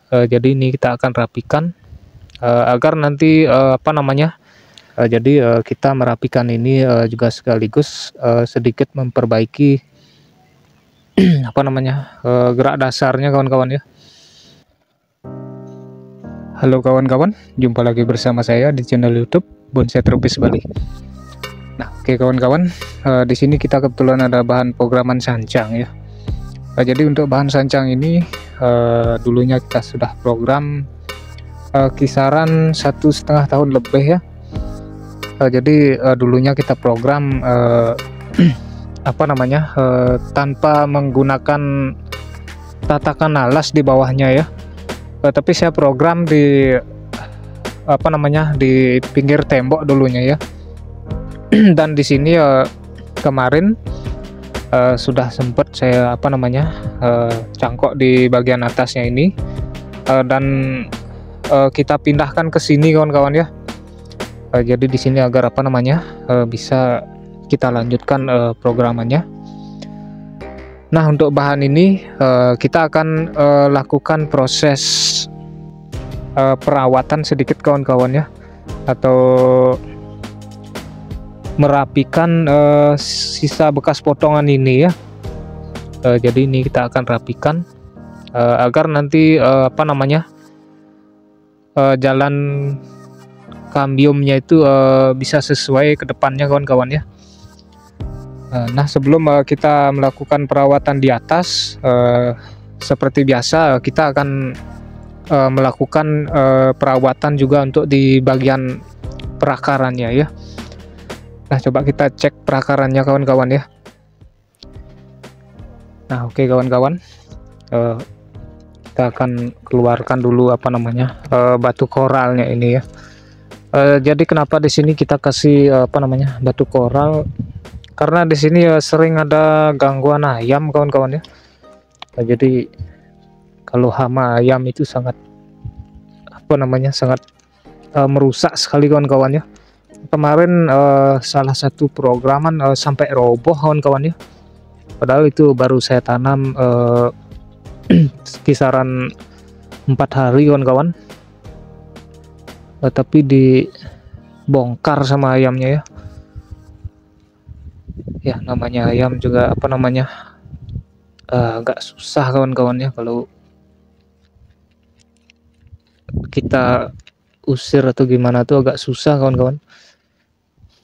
Jadi ini kita akan rapikan agar nanti kita merapikan ini juga sekaligus sedikit memperbaiki gerak dasarnya kawan-kawan ya. Halo kawan-kawan, jumpa lagi bersama saya di channel YouTube Bonsai Tropis Bali. Nah, oke kawan-kawan, di sini kita kebetulan ada bahan programan sancang ya. Jadi untuk bahan sancang ini dulunya kita sudah program kisaran 1,5 tahun lebih ya. Jadi dulunya kita program tanpa menggunakan tatakan alas di bawahnya ya. Tapi saya program di di pinggir tembok dulunya ya. Dan di sini kemarin sudah sempat saya cangkok di bagian atasnya ini dan kita pindahkan ke sini kawan-kawan ya. Jadi di sini agar bisa kita lanjutkan programannya. Nah, untuk bahan ini kita akan lakukan proses perawatan sedikit kawan-kawan ya, atau merapikan sisa bekas potongan ini ya. Jadi ini kita akan rapikan agar nanti jalan kambiumnya itu bisa sesuai ke depannya kawan-kawan ya. Nah, sebelum kita melakukan perawatan di atas, seperti biasa kita akan melakukan perawatan juga untuk di bagian perakarannya ya. Nah, coba kita cek perakarannya kawan-kawan ya. Nah, oke kawan-kawan, kita akan keluarkan dulu batu koralnya ini ya. Jadi kenapa di sini kita kasih batu koral? Karena di sini sering ada gangguan ayam kawan-kawan ya. Jadi kalau hama ayam itu sangat merusak sekali kawan-kawan ya. Kemarin salah satu programan sampai roboh kawan-kawan ya. Padahal itu baru saya tanam kisaran 4 hari kawan-kawan. Tapi dibongkar sama ayamnya ya. Ya, namanya ayam juga agak susah kawan-kawan ya, kalau kita usir atau gimana tuh agak susah kawan-kawan.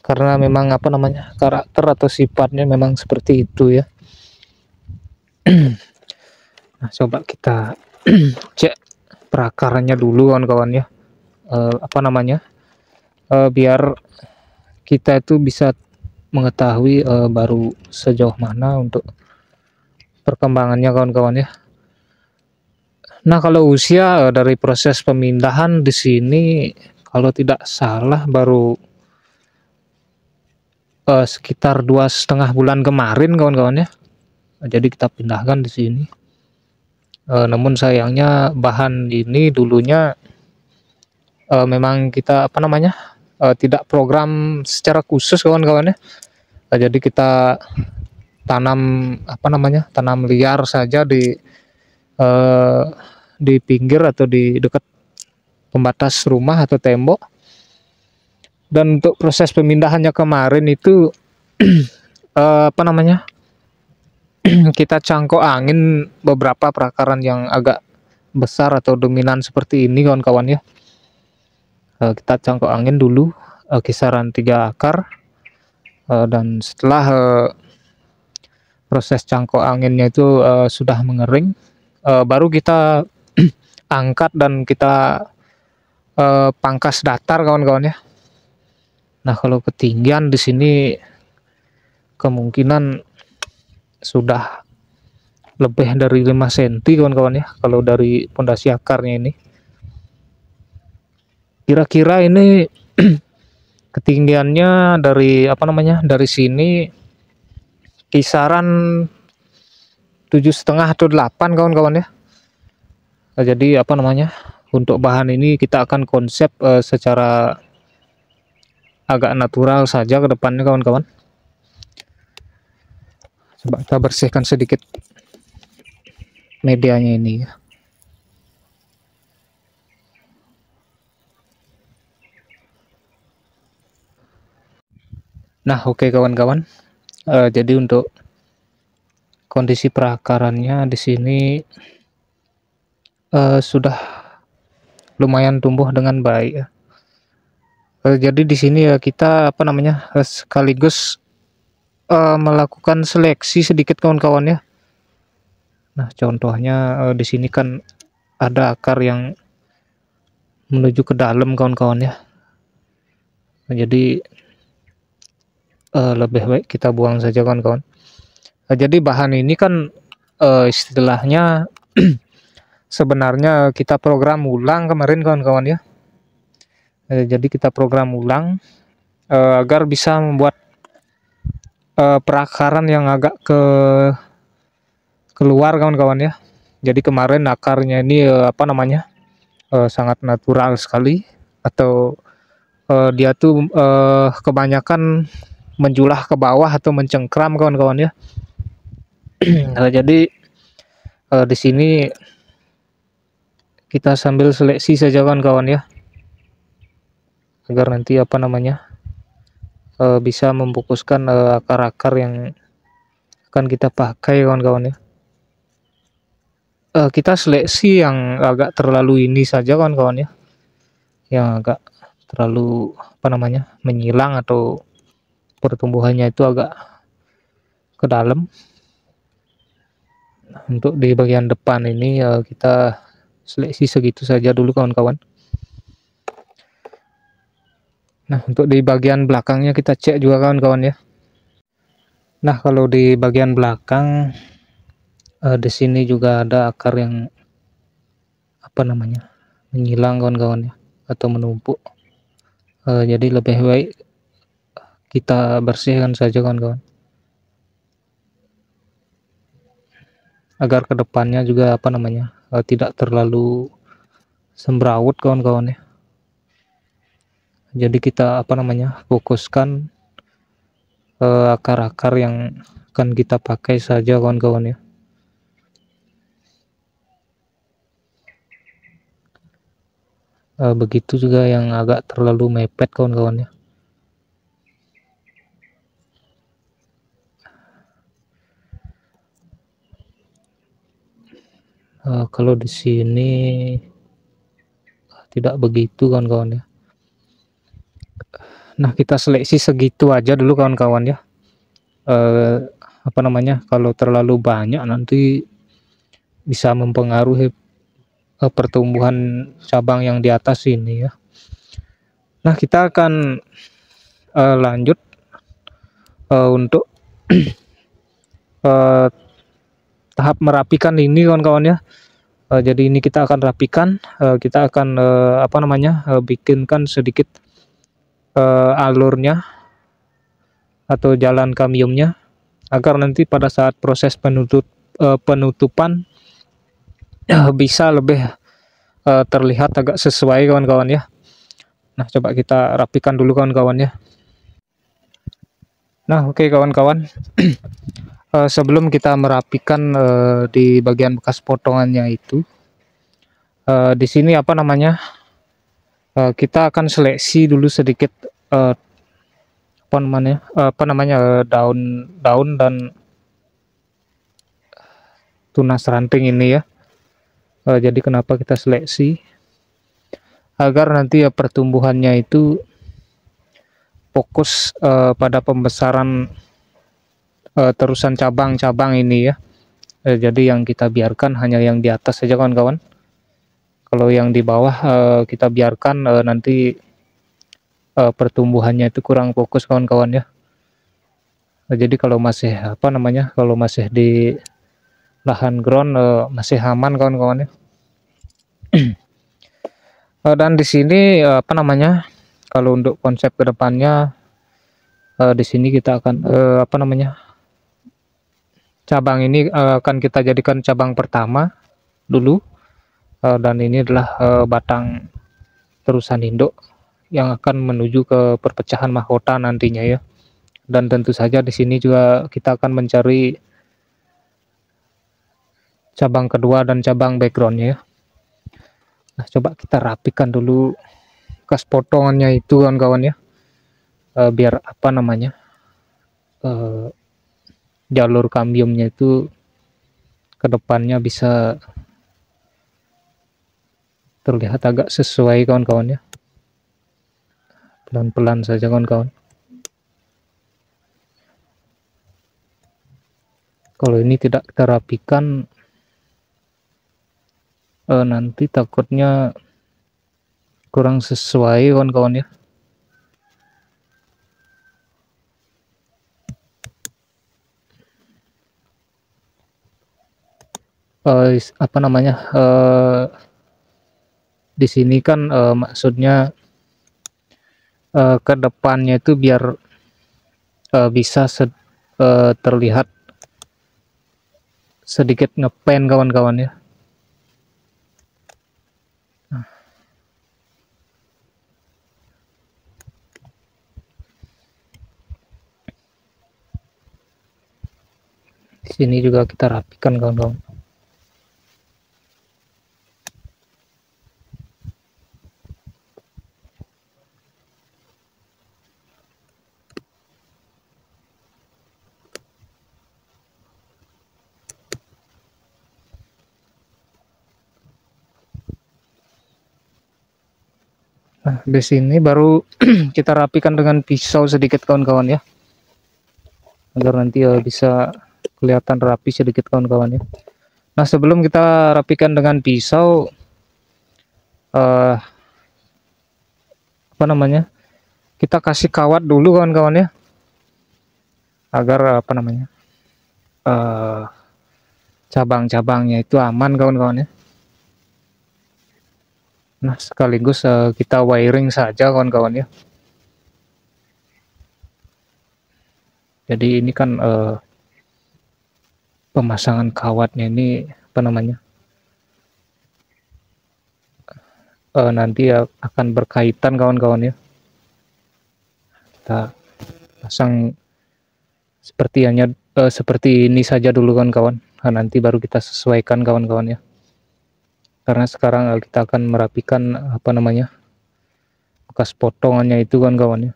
Karena memang karakter atau sifatnya memang seperti itu ya. Nah, coba kita cek perakarannya dulu kawan-kawan ya. Biar kita itu bisa mengetahui baru sejauh mana untuk perkembangannya kawan-kawan ya. Nah, kalau usia dari proses pemindahan di sini kalau tidak salah baru sekitar 2,5 bulan kemarin kawan-kawan ya. Jadi kita pindahkan di sini. Namun sayangnya bahan ini dulunya memang kita tidak program secara khusus kawan-kawan ya. Jadi kita tanam liar saja di pinggir atau di dekat pembatas rumah atau tembok. Dan untuk proses pemindahannya kemarin itu kita cangkok angin beberapa perakaran yang agak besar atau dominan seperti ini kawan-kawan ya. Kita cangkok angin dulu kisaran 3 akar, dan setelah proses cangkok anginnya itu sudah mengering, baru kita angkat dan kita pangkas datar kawan-kawan ya. Nah, kalau ketinggian di sini kemungkinan sudah lebih dari 5 cm kawan-kawan ya, kalau dari pondasi akarnya ini. Kira-kira ini ketinggiannya dari sini kisaran 7,5 atau 8 kawan-kawan ya. Jadi untuk bahan ini kita akan konsep secara agak natural saja ke depannya kawan-kawan. Coba kita bersihkan sedikit medianya ini ya. Nah, oke kawan-kawan. Jadi untuk kondisi perakarannya di sini sudah lumayan tumbuh dengan baik ya. Jadi di sini ya kita apa namanya sekaligus melakukan seleksi sedikit kawan-kawan ya. Nah, contohnya di sini kan ada akar yang menuju ke dalam kawan-kawan ya. Nah, jadi lebih baik kita buang saja kawan-kawan. Jadi bahan ini kan istilahnya sebenarnya kita program ulang kemarin kawan-kawan ya. Jadi kita program ulang agar bisa membuat perakaran yang agak keluar kawan-kawan ya. Jadi kemarin akarnya ini apa namanya sangat natural sekali, atau dia tuh kebanyakan menjulah ke bawah atau mencengkram kawan-kawan ya. Jadi di sini kita sambil seleksi saja kawan-kawan ya, agar nanti apa namanya bisa memfokuskan akar-akar yang akan kita pakai kawan-kawan ya. Kita seleksi yang agak terlalu ini saja kawan-kawan ya, yang agak terlalu apa namanya menyilang atau pertumbuhannya itu agak ke dalam. Nah, untuk di bagian depan ini kita seleksi segitu saja dulu kawan-kawan. Nah, untuk di bagian belakangnya kita cek juga kawan-kawan ya. Nah, kalau di bagian belakang di sini juga ada akar yang apa namanya menyilang kawan-kawan ya, atau menumpuk. Jadi lebih baik kita bersihkan saja kawan-kawan, agar kedepannya juga apa namanya tidak terlalu semrawut kawan-kawan ya. Jadi kita apa namanya fokuskan akar-akar yang akan kita pakai saja kawan-kawan ya. Begitu juga yang agak terlalu mepet kawan-kawan ya. Kalau di sini tidak begitu kawan-kawan ya. Nah, kita seleksi segitu aja dulu kawan-kawan ya. Apa namanya kalau terlalu banyak nanti bisa mempengaruhi pertumbuhan cabang yang di atas ini ya. Nah, kita akan lanjut untuk tahap merapikan ini kawan-kawan ya. Jadi ini kita akan rapikan, kita akan apa namanya bikinkan sedikit alurnya atau jalan kamiumnya, agar nanti pada saat proses penutupan bisa lebih terlihat agak sesuai kawan-kawan ya. Nah, coba kita rapikan dulu kawan-kawan ya. Nah, oke kawan-kawan. Sebelum kita merapikan di bagian bekas potongannya itu, di sini apa namanya kita akan seleksi dulu sedikit apa namanya daun-daun dan tunas ranting ini ya. Jadi kenapa kita seleksi, agar nanti ya pertumbuhannya itu fokus pada pembesaran terusan cabang-cabang ini ya. Jadi yang kita biarkan hanya yang di atas saja kawan-kawan. Kalau yang di bawah kita biarkan nanti pertumbuhannya itu kurang fokus kawan-kawan ya. Jadi kalau masih apa namanya kalau masih di lahan ground masih aman kawan-kawan ya. Dan di sini apa namanya kalau untuk konsep kedepannya di sini kita akan apa namanya cabang ini akan kita jadikan cabang pertama dulu, dan ini adalah batang terusan induk yang akan menuju ke perpecahan mahkota nantinya ya. Dan tentu saja di sini juga kita akan mencari cabang kedua dan cabang backgroundnya ya. Nah, coba kita rapikan dulu bekas potongannya itu kawan-kawan ya, biar apa namanya eh, jalur kambiumnya itu ke depannya bisa terlihat agak sesuai kawan-kawan ya. Pelan-pelan saja kawan-kawan. Kalau ini tidak kita rapikan, nanti takutnya kurang sesuai kawan-kawan ya. Apa namanya, di sini kan maksudnya ke depannya itu biar bisa terlihat sedikit ngepen kawan-kawan ya. Di sini juga kita rapikan kawan-kawan. Nah, di sini baru kita rapikan dengan pisau sedikit kawan-kawan ya, agar nanti bisa kelihatan rapi sedikit kawan-kawan ya. Nah, sebelum kita rapikan dengan pisau, apa namanya, kita kasih kawat dulu kawan-kawan ya, agar apa namanya, cabang-cabangnya itu aman kawan-kawan ya. Nah, sekaligus kita wiring saja kawan-kawan ya. Jadi ini kan pemasangan kawatnya ini apa namanya, nanti akan berkaitan kawan-kawan ya. Kita pasang seperti ini saja dulu kawan-kawan. Nah, nanti baru kita sesuaikan kawan-kawan ya. Karena sekarang kita akan merapikan apa namanya, bekas potongannya itu kawan-kawan ya.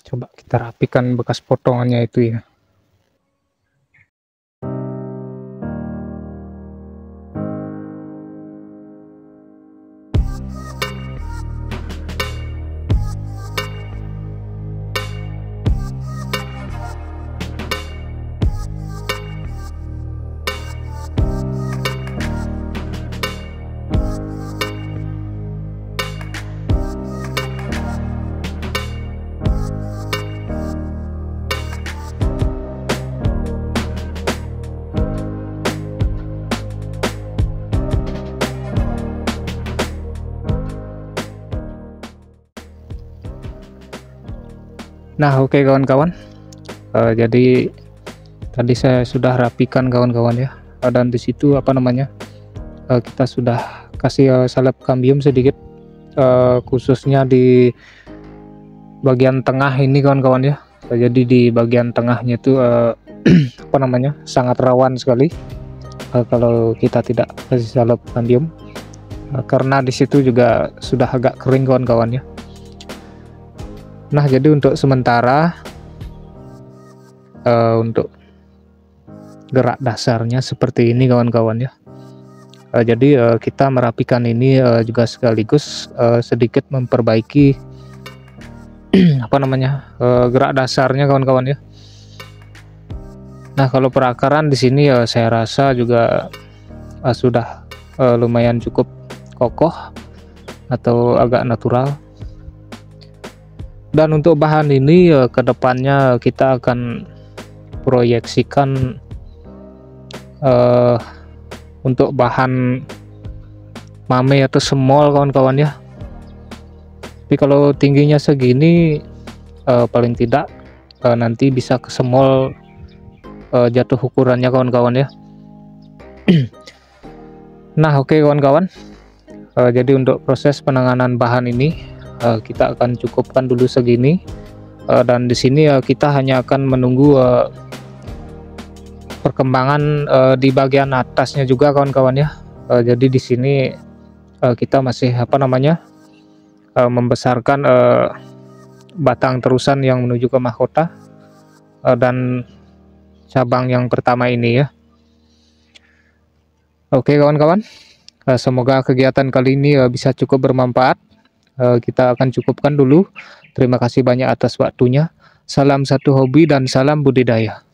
Coba kita rapikan bekas potongannya itu ya. Nah, oke kawan-kawan, jadi tadi saya sudah rapikan kawan-kawan ya, dan di situ apa namanya, kita sudah kasih salep kambium sedikit, khususnya di bagian tengah ini kawan-kawan ya. Jadi di bagian tengahnya itu apa namanya, sangat rawan sekali kalau kita tidak kasih salep kambium, karena di situ juga sudah agak kering kawan-kawan ya. Nah, jadi untuk sementara untuk gerak dasarnya seperti ini kawan-kawan ya. Jadi kita merapikan ini juga sekaligus sedikit memperbaiki apa namanya, gerak dasarnya kawan-kawan ya. Nah, kalau perakaran di sini saya rasa juga sudah lumayan cukup kokoh atau agak natural. Dan untuk bahan ini ke depannya kita akan proyeksikan untuk bahan mame atau semol kawan-kawan ya. Tapi kalau tingginya segini paling tidak nanti bisa ke semol jatuh ukurannya kawan-kawan ya. Nah, oke kawan-kawan, jadi untuk proses penanganan bahan ini kita akan cukupkan dulu segini, dan di sini kita hanya akan menunggu perkembangan di bagian atasnya juga kawan-kawan ya. Jadi di sini kita masih apa namanya membesarkan batang terusan yang menuju ke mahkota dan cabang yang pertama ini ya. Oke kawan-kawan, semoga kegiatan kali ini bisa cukup bermanfaat. Kita akan cukupkan dulu. Terima kasih banyak atas waktunya. Salam satu hobi dan salam budidaya.